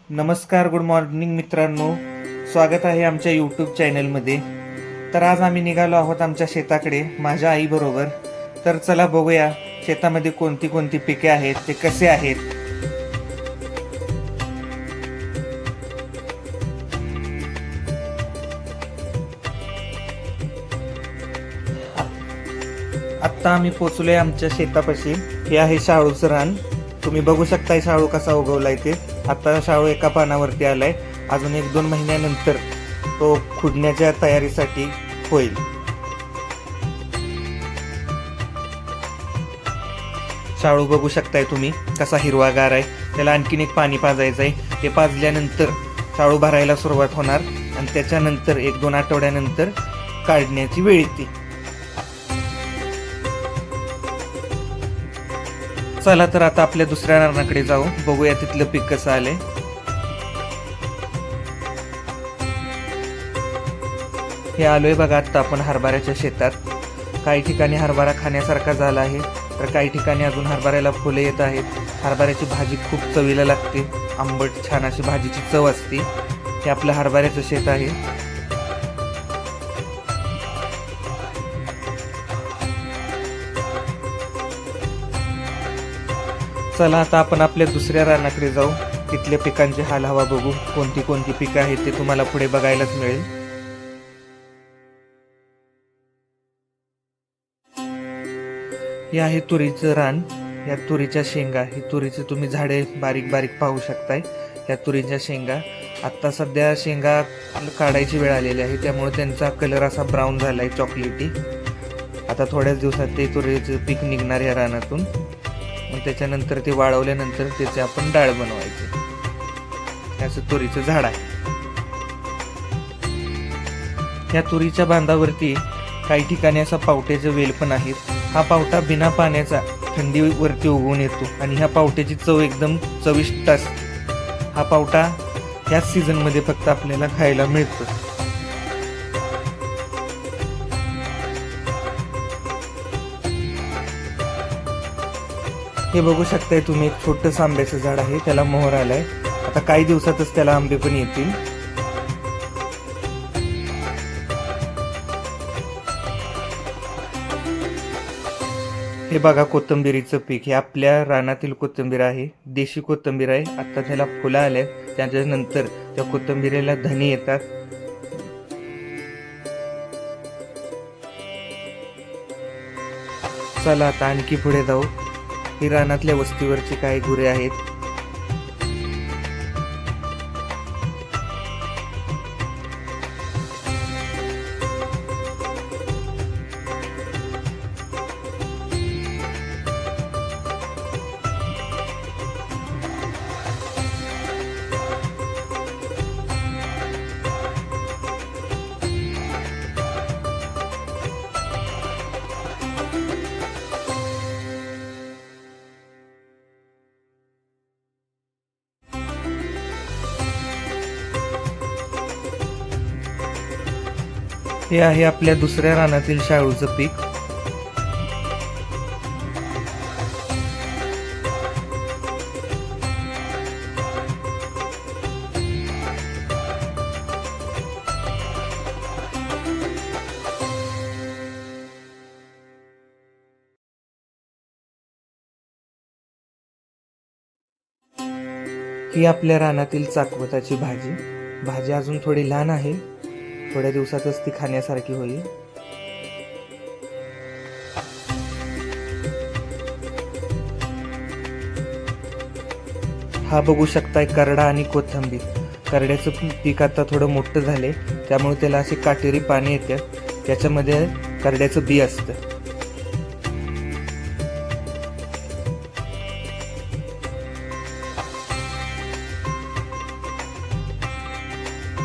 नमस्कार, good morning मित्रांनो. स्वागत आहे आमच्या यूट्यूब चॅनलमध्ये. तर आज आम्ही निघालो आहोत आमच्या शेताकडे माझ्या आईबरोबर. तर चला बघूया शेतामध्ये कोणती कोणती पिके आहेत, ते कसे आहेत. आत्ता आम्ही पोचलोय आमच्या शेतापाशी. हे आहे शाळूचं रान. तुम्ही बघू शकताय शाळू कसा उगवलाय ते. आता शाळू एका पानावरती आलाय. अजून 1-2 महिन्यानंतर तो खुडण्याच्या तयारीसाठी होईल. शाळू बघू शकताय तुम्ही कसा हिरवागार आहे. त्याला आणखीन एक पाणी पाजायचं आहे. ते पाजल्यानंतर शाळू भरायला सुरुवात होणार आणि त्याच्यानंतर 1-2 आठवड्यानंतर काढण्याची वेळ येते. चला तर आता आपल्या दुसऱ्या रानाकडे जाऊ, बघूया तिथलं पीक कसं आलंय. हे आलोय बघा आता आपण हरभऱ्याच्या शेतात. काही ठिकाणी हरभरा खाण्यासारखा झाला आहे, तर काही ठिकाणी अजून हरभऱ्याला फुले येत आहेत. हरभऱ्याची भाजी खूप चवीला लागते. आंबट छान अशी भाजीची चव असते. हे आपलं हरभऱ्याचं शेत आहे. चला आता आपण आपल्या दुसऱ्या रानाकडे जाऊ. तिथल्या पिकांची हाल हवा बघू. कोणती कोणती पिकं आहेत ते तुम्हाला पुढे बघायलाच मिळेल. हे आहे तुरीचं रान. या तुरीच्या शेंगा, ही तुरीचे तुम्ही झाडे बारीक बारीक पाहू शकताय. या तुरीच्या शेंगा आत्ता सध्या शेंगा काढायची वेळ आलेली आहे, त्यामुळे त्यांचा कलर असा ब्राऊन झाला आहे, चॉकलेटी. आता थोड्याच दिवसात ते तुरीचं पीक निघणार या रानातून. मग त्याच्यानंतर ते वाळवल्यानंतर त्याचे आपण डाळ बनवायचे. असं तुरीचं झाड आहे. या तुरीच्या बांधावरती काही ठिकाणी असा पावट्याचे वेल पण आहेत. हा पावटा बिना पाण्याचा थंडीवरती उगवून येतो आणि ह्या पावट्याची चव एकदम चविष्ट असते. हा पावटा ह्याच सीझन मध्ये फक्त आपल्याला खायला मिळतो. हे बघू शकताय तुम्ही, एक छोटंसं आंब्याचं झाड आहे. त्याला मोहर आलाय. आता काही दिवसातच त्याला आंबे पण येतील. हे बघा कोथिंबिरीचं पीक. हे आपल्या रानातील कोथिंबीर आहे. देशी कोथिंबीर आहे. आता त्याला फुलं आल्यात. त्याच्यानंतर त्या कोथिंबीरीला धने येतात. चला आता आणखी पुढे जाऊ. ही रानातल्या वस्तीवरची काही गुरे आहेत. हे आहे आपल्या दुसऱ्या रानातील शाळूचं पीक. ही आपल्या रानातील चाकवताची भाजी. भाजी अजून थोडी लहान आहे. थोड्या दिवसातच ती खाण्यासारखी होईल. हा बघू शकताय करडा आणि कोथिंबीर. करड्याचं पीक आता थोडं मोठं झालंय, त्यामुळे त्याला अशी काटेरी पाने येतात. त्याच्यामध्ये करड्याचं बी असतं.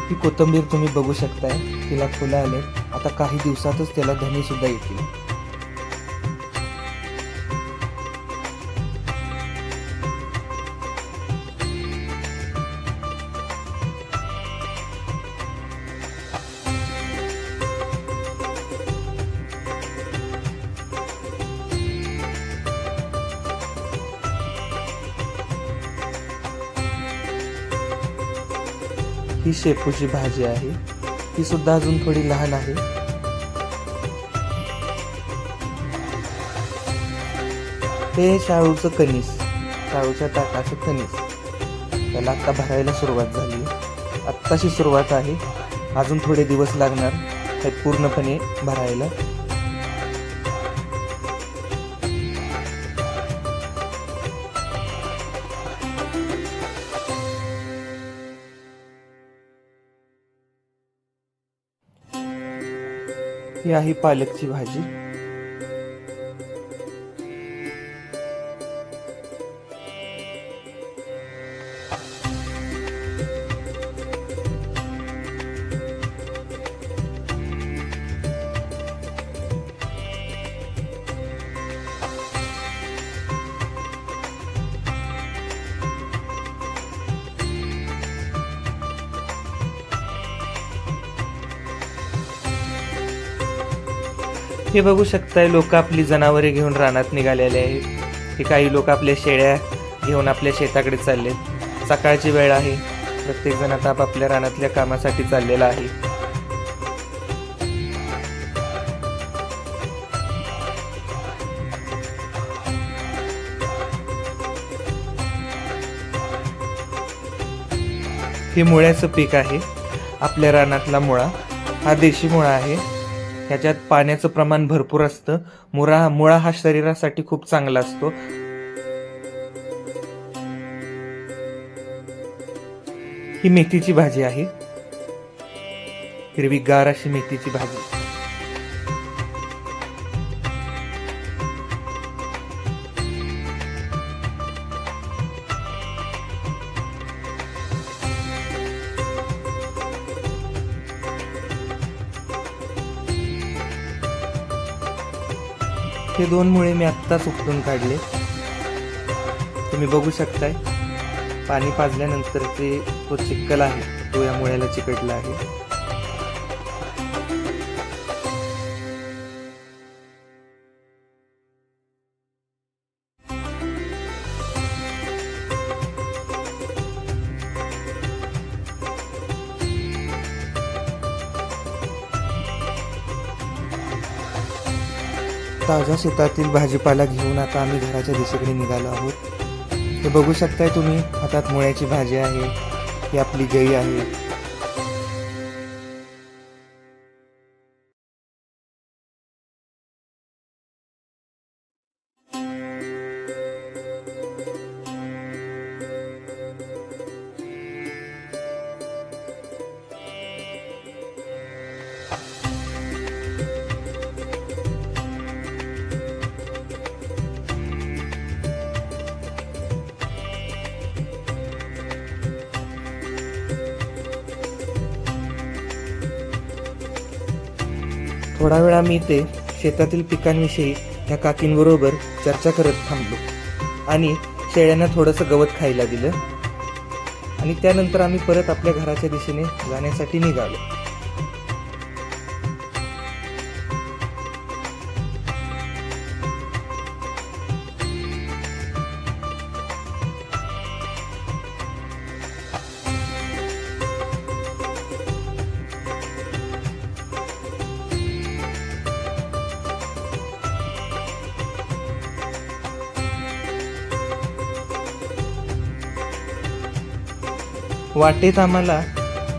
ही कोथिंबीर तुम्ही बघू शकताय, तिला फुलं आले. आता काही दिवसातच त्याला धने सुद्धा येतील. ही शेपूची भाजी आहे, ती सुद्धा अजून थोडी लहान आहे. हे शाळूचं कणीस, शाळूच्या ताटाचं कणीस, त्याला आता भरायला सुरुवात झाली. आत्ताशी सुरुवात आहे, अजून थोडे दिवस लागणार हे पूर्णपणे भरायला. ही आहे पालकची भाजी. हे बघू शकताय, लोक आपली जनावरे घेऊन रानात निघालेले आहेत. हे काही लोक आपल्या शेळ्या घेऊन आपल्या शेताकडे चाललेत. सकाळची वेळ आहे, प्रत्येक जण आता आपापल्या रानातल्या कामासाठी चाललेला आहे. हे मुळ्याचं पीक आहे. आपल्या रानातला मुळा हा देशी मुळा आहे. ह्याच्यात पाण्याचं प्रमाण भरपूर असतं. मुळा हा शरीरासाठी खूप चांगला असतो. ही मेथीची भाजी आहे, हिरवीगार अशी मेथीची भाजी. हे 2 मुळे मी आत्ताच उपटून काढले. तुम्ही बघू शकताय, पाणी पाजल्यानंतर तो चिखल आहे तो या मुळ्याला चिकटला आहे. ताज्या शेतातील भाजीपाला घेऊन आता आम्ही घराच्या दिशेकडे निघालो आहोत. हे बघू शकताय तुम्ही, हातात मुळ्याची भाजी आहे. ही आपली गाई आहे. थोडा वेळ आम्ही इथे शेतातील पिकांविषयी ह्या काकींबरोबर चर्चा करत थांबलो आणि शेळ्यांना थोडंसं गवत खायला दिलं आणि त्यानंतर आम्ही परत आपल्या घराच्या दिशेने जाण्यासाठी निघालो. वाटेत आम्हाला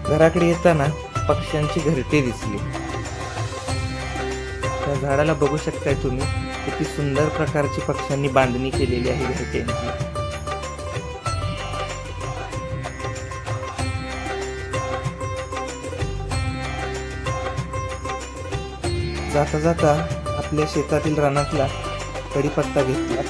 घराकडे येताना पक्ष्यांची घरटे दिसली. त्या झाडाला बघू शकताय तुम्ही, किती सुंदर प्रकारची पक्ष्यांनी बांधणी केलेली आहे घरट्यांची. जाता जाता आपल्या शेतातील रानातला कढीपत्ता घेतला.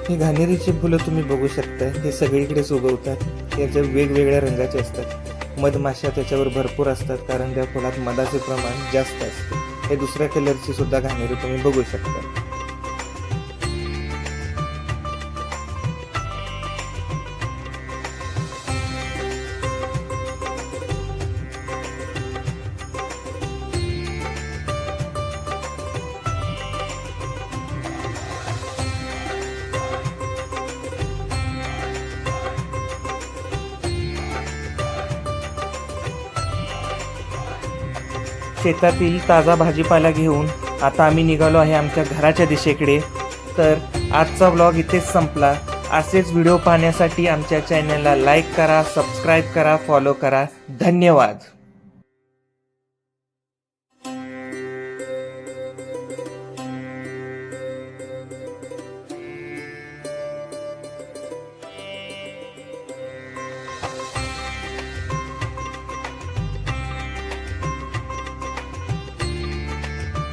ही घाणेरीची फुलं तुम्ही बघू शकता, हे सगळीकडेच उगवतात. याच्या वेगवेगळ्या रंगाचे असतात. मधमाशा त्याच्यावर भरपूर असतात, कारण त्या फुलात मधाचे प्रमाण जास्त असते. हे दुसऱ्या कलरची सुद्धा घाणेरी तुम्ही बघू शकता. शेतातील ताजा भाजीपाला घेऊन आता आम्ही निघालो आहे आमच्या घराच्या दिशेकडे. तर आजचा व्लॉग इथेच संपला. असेच व्हिडिओ पाहण्यासाठी आमच्या चॅनलला लाईक करा, सबस्क्राईब करा, फॉलो करा. धन्यवाद.